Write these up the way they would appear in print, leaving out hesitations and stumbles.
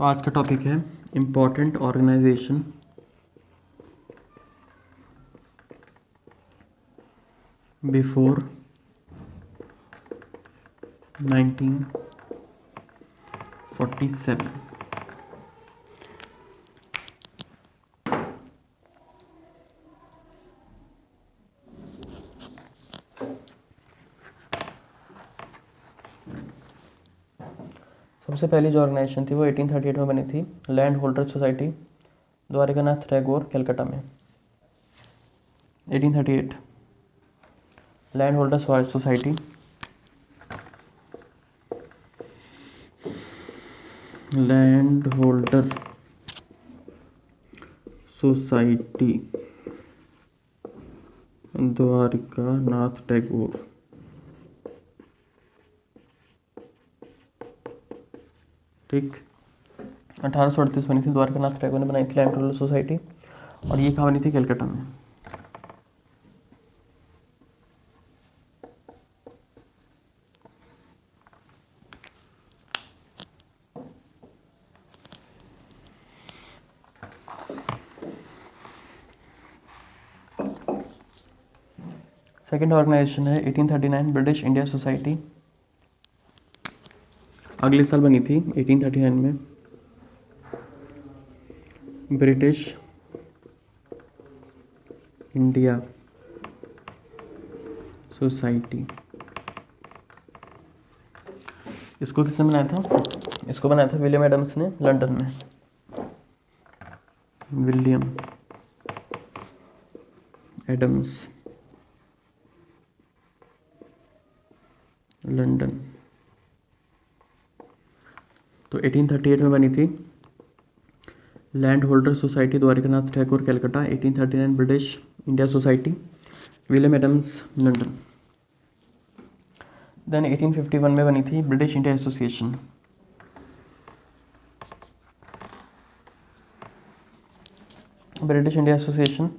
तो आज का टॉपिक है इम्पोर्टेंट ऑर्गेनाइजेशन बिफोर 1947। सबसे पहली जो ऑर्गेनाइजेशन थी वो 1838 में बनी थी, land holder society, Dwarkanath Tagore, Calcutta में। 1838 land holder society, land holder society Dwarkanath Tagore. ठीक, 1838 बनी थी, द्वारकानाथ टैगोर ने बनाई थी लैंड होल्डर सोसाइटी, और ये कहाँ बनी थी? कलकत्ता में। सेकेंड ऑर्गेनाइजेशन है 1839 ब्रिटिश इंडिया सोसाइटी, अगले साल बनी थी 1839 में, ब्रिटिश इंडिया सोसाइटी। इसको किसने बनाया था? इसको बनाया था विलियम एडम्स ने, लंदन में। William Adams, London. तो 1838 में बनी थी land holder society, Dwarkanath Tagore, Calcutta. 1839 British India society, William Adams, London. Then 1851 में बनी थी British India association. British India association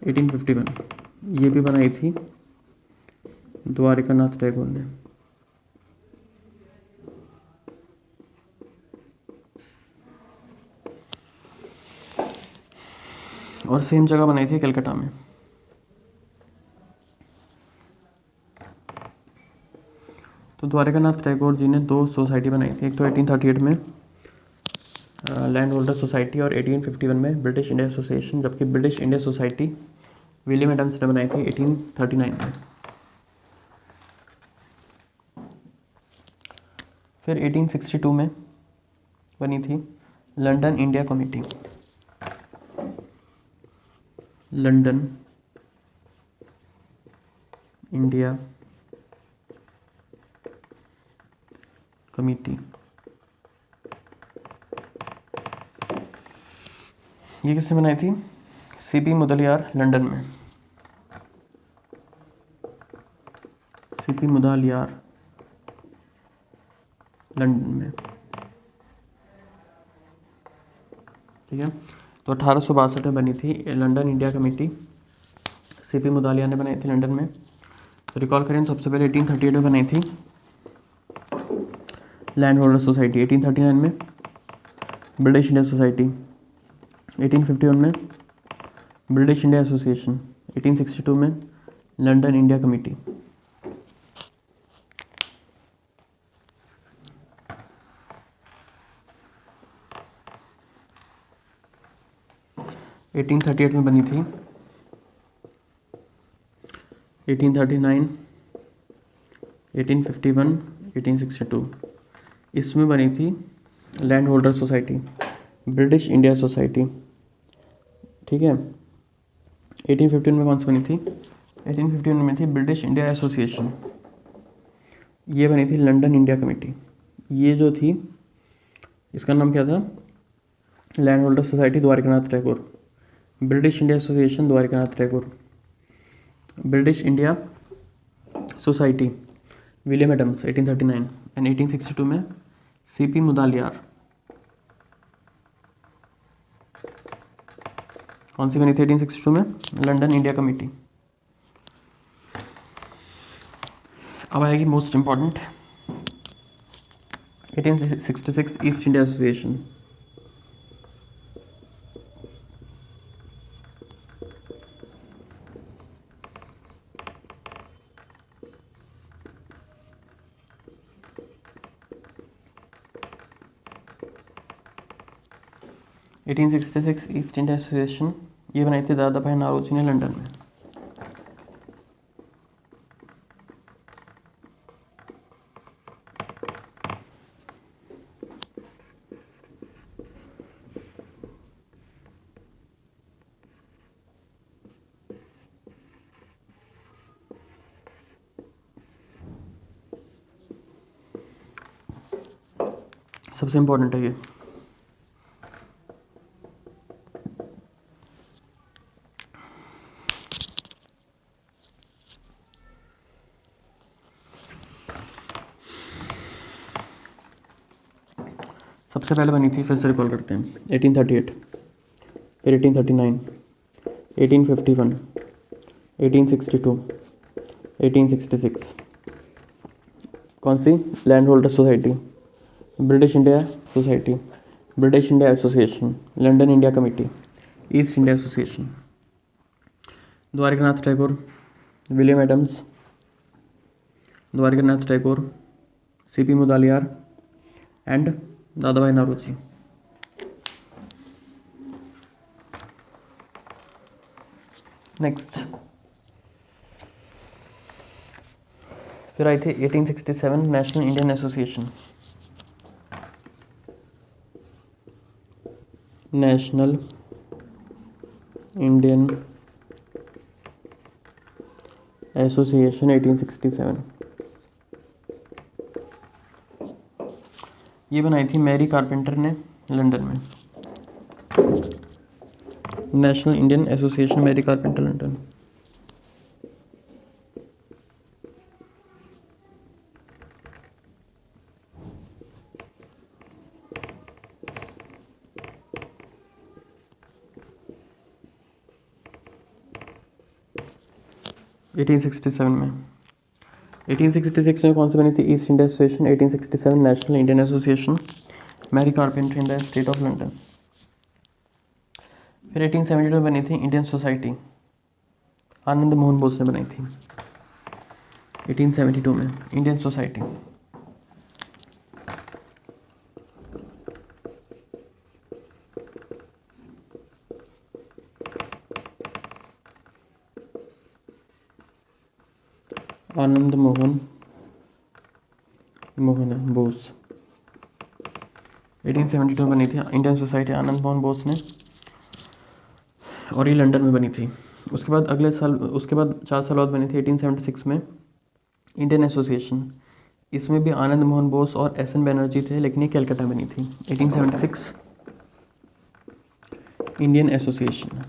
1851, ये भी बनाई थी द्वारिकानाथ टैगोर ने। और सेम जगह बनाई थी, कलकत्ता में। तो द्वारिकानाथ टैगोर जी ने दो सोसाइटी बनाई थी, एक तो 1838 में लैंड होल्डर सोसाइटी और 1851 में ब्रिटिश इंडिया एसोसिएशन, जबकि British India society William Adams ने बनाई थी 1839 में। फिर 1862 में बनी थी London India committee, London India committee. ये किसने बनाई थी? सीपी मुदलियार, लंदन में। सीपी मुदलियार, लंदन में। ठीक है, तो 1862 में बनी थी London India committee, CP Mudaliar ने बनाई थी लंदन में। तो रिकॉल करें, सबसे पहले 1838 में बनाई थी लैंड होल्डर सोसाइटी, 1839 में ब्रिटिश इंडिया सोसाइटी, 1851 में ब्रिटिश इंडिया एसोसिएशन, 1862 में लंदन इंडिया कमेटी। एटीन 1838 में बनी थी, 1839, 1851, 1862, इसमें बनी थी land holder society, British India society. ठीक है, 1851 में कौन सी बनी थी? 1851 में थी ब्रिटिश इंडिया एसोसिएशन, ये बनी थी लंदन इंडिया कमेटी। ये जो थी, इसका नाम क्या था? Land holder society, Dwarkanath Tagore. British India association, Dwarkanath Tagore. British India society, William Adams, 1839, and 1862 में सीपी मुदलियार। कौन सी बनी थी 1862 में? London India committee. अब आएगी most important 1866 East India association. Eighteen 1866 East India association ये बनाई थी दादा भाई नौरोजी ने लंदन में। सबसे इम्पोर्टेंट है ये। सबसे पहले बनी थी, फिर से रिकॉल करते हैं, 1838, फिर 1839, 1851, 1862, 1866। कौन सी? Land holder society, British India society, British India association, London India committee, East India association. Dwarkanath Tagore, William Adams, Dwarkanath Tagore, CP Mudaliar and Dadabhai Naoroji. Next फिर आई थी 1867 national Indian association. National Indian association 1867 ये बनाई थी मैरी कारपेंटर ने लंदन में। National Indian association, Mary Carpenter, London. Eighteen 1866 में कौन सी बनी थी? East India association. 1867 national Indian association, Mary Carpenter in the state of London. फिर 1872 में बनी थी इंडियन सोसाइटी, आनंद मोहन बोस ने बनाई थी। 1872 में इंडियन सोसाइटी। आनंद मोहन बोस। 1872 बनी थी इंडियन सोसाइटी, आनंद मोहन बोस ने, और ये लंदन में बनी थी। उसके बाद अगले साल, उसके बाद 4 साल बाद बनी थी 1876 में इंडियन एसोसिएशन। इसमें भी आनंद मोहन बोस और एस.एन. बनर्जी थे, लेकिन ये कलकत्ता बनी थी। 1876 इंडियन एसोसिएशन,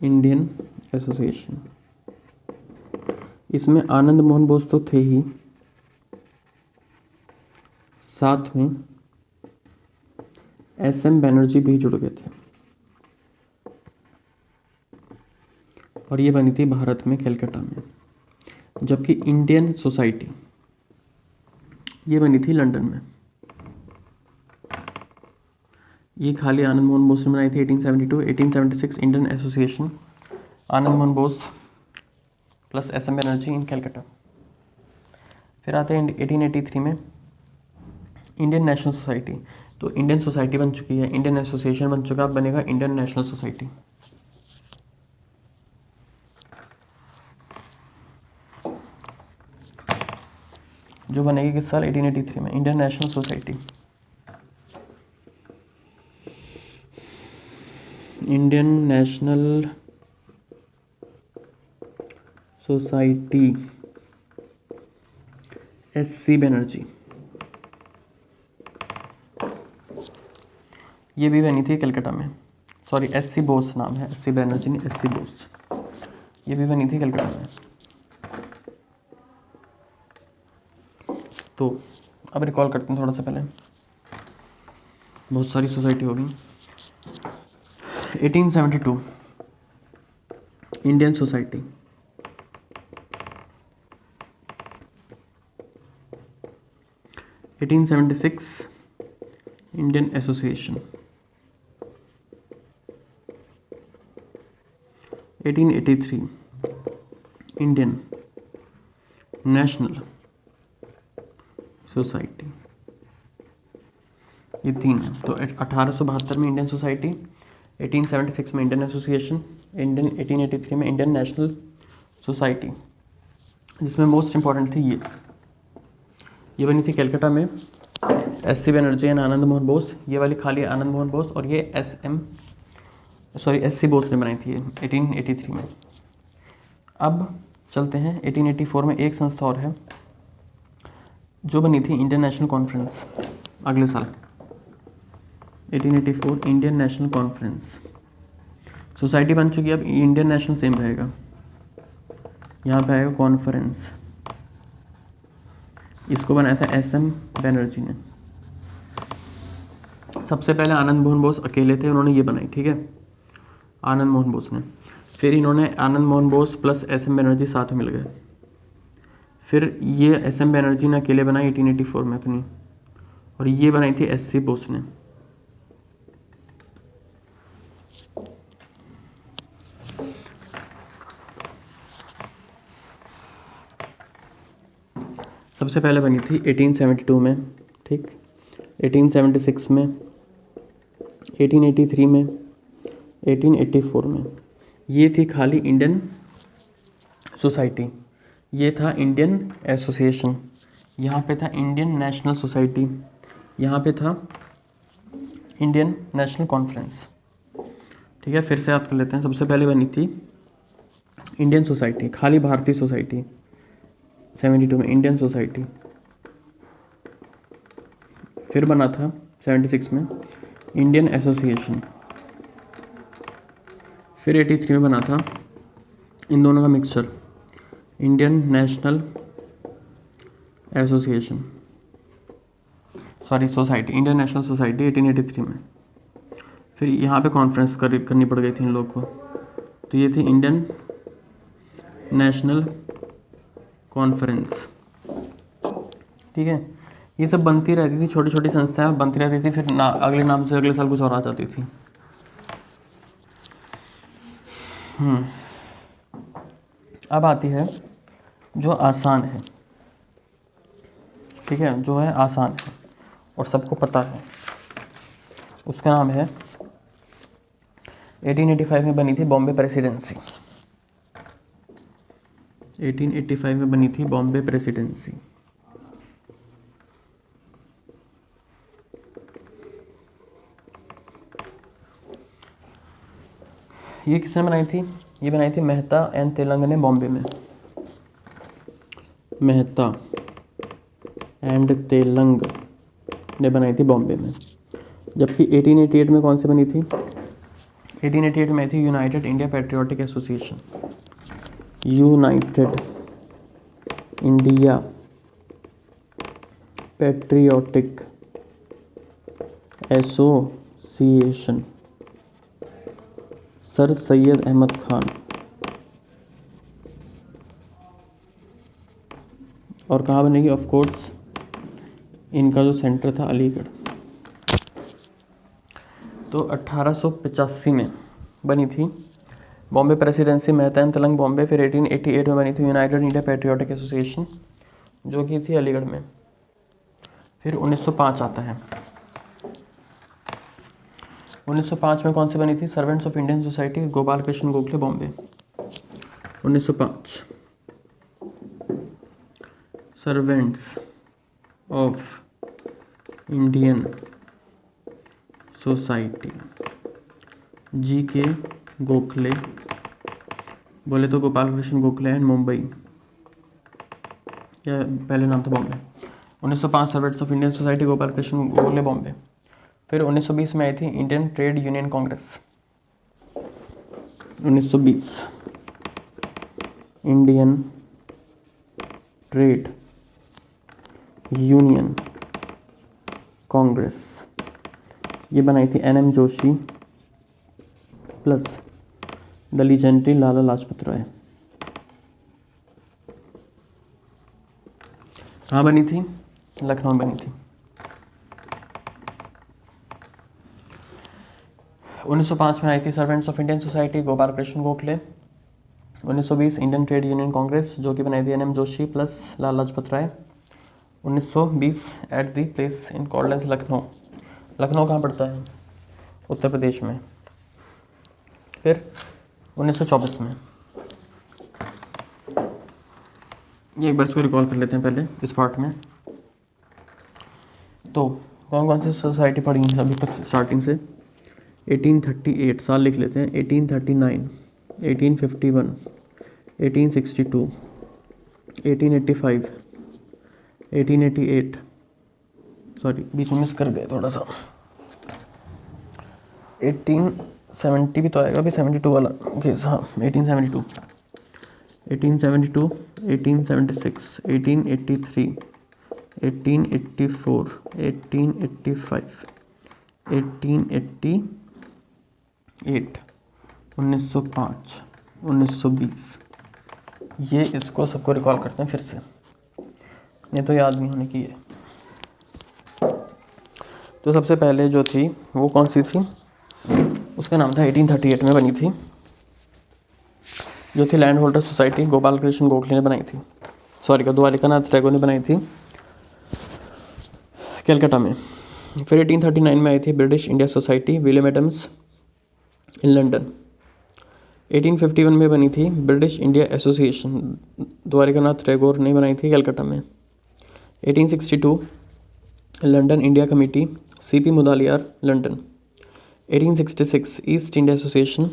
इंडियन एसोसिएशन। इसमें आनंद मोहन बोस तो थे ही, साथ में एस.एम. बनर्जी भी जुड़ गए थे, और ये बनी थी भारत में कलकत्ता में। जबकि इंडियन सोसाइटी ये बनी थी लंदन में। ये खाली आनंद मोहन बोस ने बनाई थी 1872। 1876 Indian association, Anand Mohan Bose plus SM. Banerjee इन कलकत्ता। फिर आते हैं 1883 में इंडियन नेशनल सोसाइटी। तो इंडियन सोसाइटी बन चुकी है, इंडियन एसोसिएशन बन चुका, अब बनेगा इंडियन नेशनल सोसाइटी। जो बनेगी किस साल? 1883 में Indian national society. Indian national society, SC. Banerjee. ये भी बनी थी कलकत्ता में, सॉरी एस.सी. बोस नाम है, एस.सी. बनर्जी नहीं, एस.सी. बोस। ये भी बनी थी कलकत्ता में। तो अब रिकॉल करते हैं थोड़ा सा पहले, बहुत सारी सोसाइटी होगी। 1872 Indian society, 1876 Indian association, 1883 Indian national society, ये 3 है। तो 1872 में इंडियन सोसाइटी, 1876 में इंडियन एसोसिएशन, 1883 में इंडियन नेशनल सोसाइटी, जिसमें मोस्ट इम्पॉर्टेंट थी ये बनी थी कलकत्ता में, एस.सी. बनर्जी एंड आनंद मोहन बोस। ये वाली खाली आनंद मोहन बोस, और ये एस.सी. बोस ने बनाई थी ये 1883 में। अब चलते हैं 1884 में एक संस्था और है जो बनी थी, इंडियन नेशनल कॉन्फ्रेंस, अगले साल 1884 इंडियन नेशनल कॉन्फ्रेंस। सोसाइटी बन चुकी है, अब इंडियन नेशनल सेम रहेगा, यहाँ पे आएगा कॉन्फ्रेंस। इसको बनाया था एस.एम. बनर्जी ने। सबसे पहले आनंद मोहन बोस अकेले थे, उन्होंने ये बनाई, ठीक है, आनंद मोहन बोस ने। फिर इन्होंने आनंद मोहन बोस प्लस एस.एम. बनर्जी साथ में मिल गए। फिर ये एस.एम. बनर्जी ने अकेले बनाई 1884 में अपनी, और ये बनाई थी एस.सी. बोस ने। सबसे पहले बनी थी 1872 में, ठीक, 1876 में, 1883 में, 1884 में। ये थी खाली इंडियन सोसाइटी, ये था इंडियन एसोसिएशन, यहाँ पे था इंडियन नेशनल सोसाइटी, यहाँ पे था इंडियन नेशनल कॉन्फ्रेंस, ठीक है। फिर से याद कर लेते हैं। सबसे पहले बनी थी इंडियन सोसाइटी, खाली भारतीय सोसाइटी, 72 में इंडियन सोसाइटी। फिर बना था 76 में इंडियन एसोसिएशन। फिर 83 में बना था इन दोनों का mixture, Indian national association, society, Indian national society 1883 में। फिर यहाँ पे कॉन्फ्रेंस करनी पड़ गई थी इन लोग को, तो ये थी इंडियन नेशनल कॉन्फ्रेंस, ठीक है। ये सब बनती रहती थी, छोटी छोटी संस्थाएं बनती रहती थी, फिर अगले नाम से अगले साल कुछ और आ जाती थी। अब आती है जो आसान है, ठीक है, जो है आसान है और सबको पता है, उसका नाम है 1885 में बनी थी बॉम्बे प्रेसिडेंसी। 1885 में बनी थी बॉम्बे प्रेसिडेंसी। ये किसने बनाई थी? ये बनाई थी मेहता एंड तेलंग ने बॉम्बे में। मेहता एंड तेलंग ने बनाई थी बॉम्बे में। जबकि 1888 में कौन सी बनी थी? 1888 में थी United India patriotic association. United India patriotic association, sir Syed Ahmad Khan. और कहाँ बनेगी? ऑफ कोर्स इनका जो सेंटर था अलीगढ़। तो 1885 में बनी थी बॉम्बे प्रेसिडेंसी, मेहता एंड तेलंग बॉम्बे। फिर 1888 में बनी थी यूनाइटेड इंडिया पैट्रियोटिक एसोसिएशन, जो कि थी अलीगढ़ में। फिर 1905 आता है। 1905 में कौन सी बनी थी? Servants of Indian society, Gopal Krishna Gokhale, Bombay. 1905 servants of Indian society, G K Gokhale, बोले तो गोपाल कृष्ण गोखले एंड मुंबई, या पहले नाम था Bombay. 1905 servants of Indian society, Gopal Krishna Gokhale, Bombay. फिर 1920 में आई थी Indian trade union congress. 1920 Indian trade union congress, ये बनाई थी N M. Joshi plus the legendary Lala Lajpat Rai. कहाँ बनी थी? लखनऊ में बनी थी। 1905 में आई थी servants of Indian society, Gopal Krishna Gokhale. 1920 Indian trade union congress, जो कि बनाई थी N M Joshi plus Lala Lajpat Rai. 1920 at the place in called as Lucknow. Lucknow कहाँ पड़ता है? उत्तर प्रदेश में। फिर 1924 में, ये एक बार इसको रिकॉल कर लेते हैं पहले इस पार्ट में। तो कौन कौन सी सोसाइटी पढ़ी है अभी तक स्टार्टिंग से? 1838 साल लिख लेते हैं, 1839, 1851, 1862, 1885, 1888, सॉरी बीच में मिस कर गए थोड़ा सा, 1870 भी तो आएगा अभी, 72 वाला केस, हाँ 1872, 1872, 1876, 1883, 1884, 1885, 1888, 1905, 1920। ये इसको सबको रिकॉल करते हैं फिर से, ये तो याद नहीं होने की है। तो सबसे पहले जो थी वो कौन सी थी? उसका नाम था 1838 में बनी थी, जो थी land holder society, Gopal Krishna Gokhale ने बनाई थी, सॉरी का द्वारिका नाथ टैगोर ने बनाई थी कलकत्ता में। फिर 1839 में आई थी British India society, William Adams in London. 1851 में बनी थी British India association, Dwarka Nath Tagore ने बनाई थी कलकत्ता में। 1862 London India committee, CP Mudaliar London. 1866 East India association,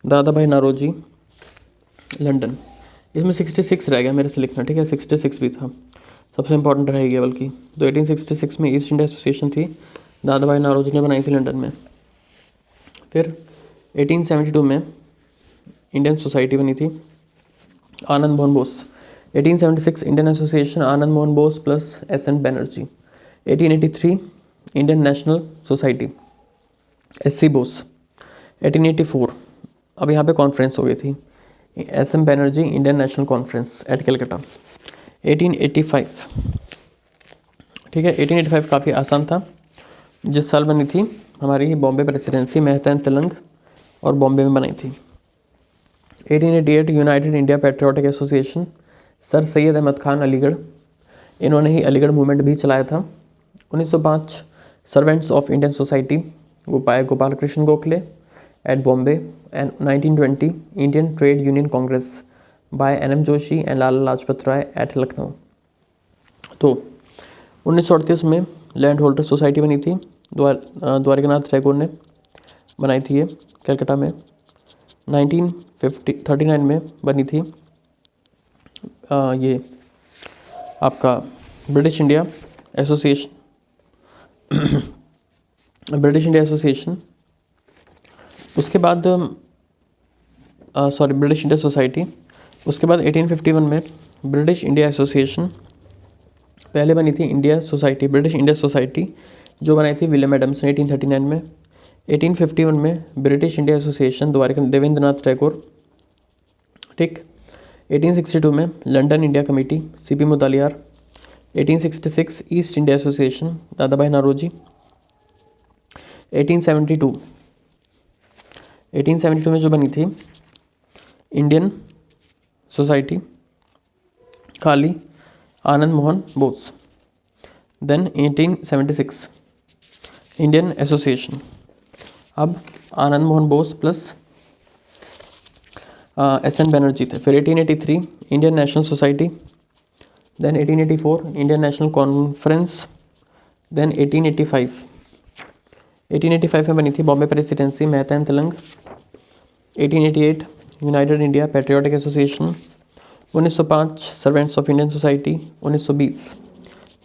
Dada Bhai Naoroji London. इसमें 66 रह गया मेरे से लिखना, ठीक है, 66 भी था, सबसे इंपॉर्टेंट रहेगी बल्कि। तो 1866 में ईस्ट इंडिया एसोसिएशन थी, दादा भाई नारोजी ने बनाई थी लंदन में। फिर 1872 में इंडियन सोसाइटी बनी थी, Anand Mohan Bose. 1876 Indian association, Anand Mohan Bose plus S N. Banerjee. 1883 Indian national society, S C. Bose. 1884 अब यहाँ पे कॉन्फ्रेंस हो गई थी, S M. Banerjee Indian national conference at Calcutta. 1885, ठीक है, 1885 काफ़ी आसान था। जिस साल बनी थी हमारी बॉम्बे प्रेसिडेंसी, मेहता एंड तिलंग और बॉम्बे में बनाई थी। 1888 United India patriotic association, sir Syed Ahmad Khan Aligarh, इन्होंने ही अलीगढ़ मूवमेंट भी चलाया था। 1905 servants of Indian society, Gopal Krishna Gokhale at Bombay. And 1920 Indian trade union congress by N M Joshi and Lala Lajpat Rai at Lucknow. तो 1938 में लैंड होल्डर सोसाइटी बनी थी, द्वारिकानाथ टैगोर ने बनाई थी ये कलकत्ता में। 1939 में बनी थी ये आपका British India association, British India association. उसके बाद ब्रिटिश इंडिया सोसाइटी। उसके बाद 1851 में ब्रिटिश इंडिया एसोसिएशन, पहले बनी थी India society, British India society, जो बनाई थी विलियम एडम्स ने 1839 में। 1851 में British India association, Dwarika Devendra Nath Tagore, ठीक। 1862 में London India committee, CP Mudaliar. 1866 East India association, Dada Bhai Naoroji. 1872 में जो बनी थी इंडियन सोसाइटी, खाली Anand Mohan Bose. Then 1876 Indian association, अब आनंद मोहन बोस प्लस एस.एन. बैनर्जी थे। फिर 1883 Indian national society, then 1884 Indian national conference, then 1885 में बनी थी Bombay presidency, Mehta and Telang. 1888 United India patriotic association. 1905 servants of Indian society. 1920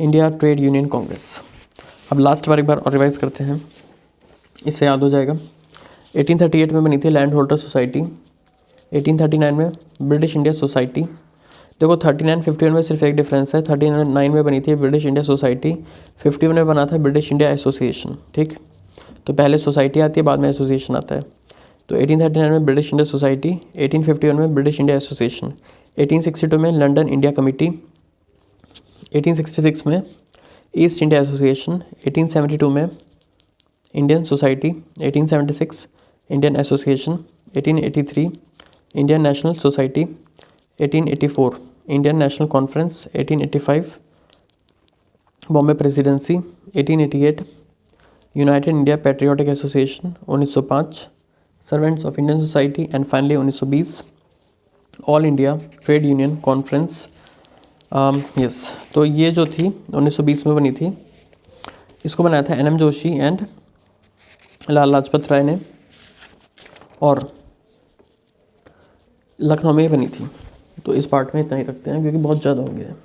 India trade union congress. अब लास्ट बार एक बार और रिवाइज करते हैं, इससे याद हो जाएगा। 1838 में बनी थी लैंड होल्डर सोसाइटी। 1839 में ब्रिटिश इंडिया सोसाइटी। देखो 39 51 में सिर्फ एक डिफरेंस है, 39 में बनी थी ब्रिटिश इंडिया सोसाइटी, 51 में बना था ब्रिटिश इंडिया एसोसिएशन, ठीक। तो पहले सोसाइटी आती है, बाद में एसोसिएशन आता है। तो 1839 में ब्रिटिश इंडिया सोसाइटी, 1851 में ब्रिटिश इंडिया एसोसिएशन, 1862 में लंदन इंडिया कमेटी, 1866 में ईस्ट इंडिया एसोसिएशन, 1872 में Indian society 1876, Indian association 1883, Indian national society 1884, Indian national conference 1885, Bombay presidency 1888, United India patriotic association 1905, servants of Indian society and finally 1920, all India trade union conference. Yes, तो ये जो थी 1920 में बनी थी, इसको बनाया था NM जोशी एंड लाला लाजपत राय ने, और लखनऊ में बनी थी। तो इस पार्ट में इतना ही रखते हैं क्योंकि बहुत ज़्यादा हो गया है।